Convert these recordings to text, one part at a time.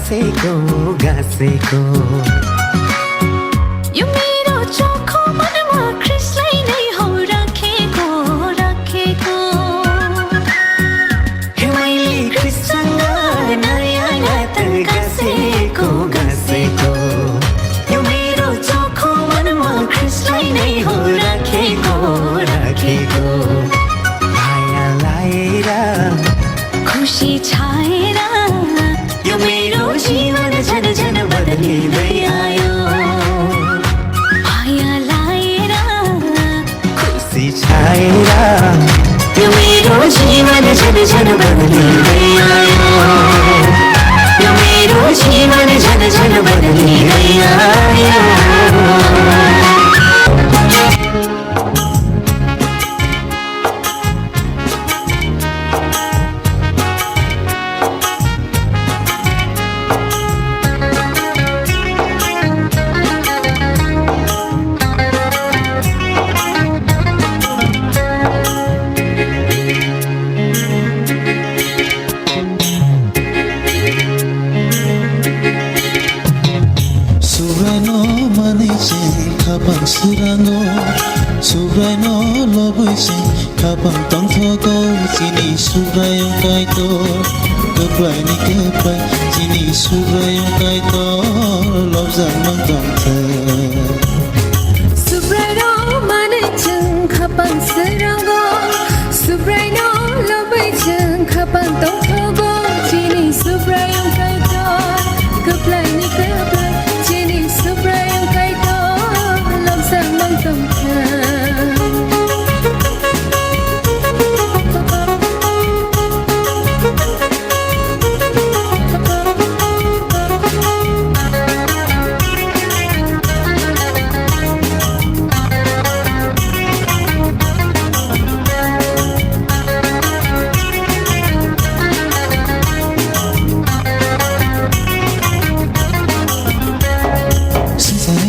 गासेको यो मेरो चोखो मनमा ख्रिसलाई नै हो राखेको हे मैले ख्रिससँग नयाँ नाता गासेको यो मेरो चोखो मनमा ख्रिसलाई नै हो राखेको माया लाएर खुसी छाएर यो मेरो जीवन झन झन बदलिँदै आयो माया लाएर खुसी छाएर यो मेरो जीवन झन झन बदलिँदै आयो यो मेरो जीवन झन झन बदलिँदै आयो Kapang surano, subrayno lobuisi, kapang tongthogo, sini subrayong kaito, kapay ni kapay, sini subrayong kaito, lobzang mang tongtho. Subrayno manichang kapang surano, subrayno lobuisi, kapang tongthogo, sini subrayong kaito, kapay ni kapay, sini subrayong kaito.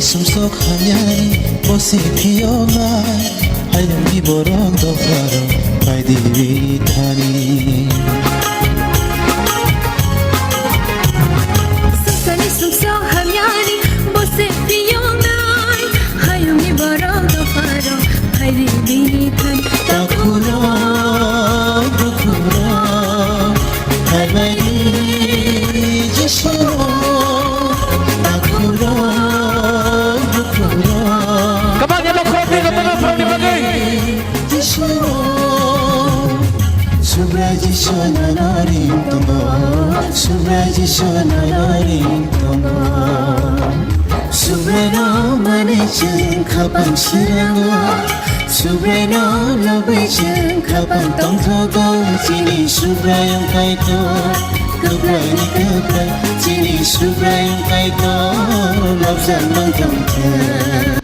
Sumsok hamyani bosi piyona hayam ni borong do faro pai di thani Sani sumsok hamyani bosi piyona hayam ni borong do faro pai di thani takuro hai mai jishuro takuro Subraji sonanaring tongo, subraji sonanaring tongo. Subrano manecheng kapang sirango, subrano lobecheng kapang tongthogo, sini subrayong kaito, kapay ni kapay, sini subrayong kaito, lobzang mang tongtho.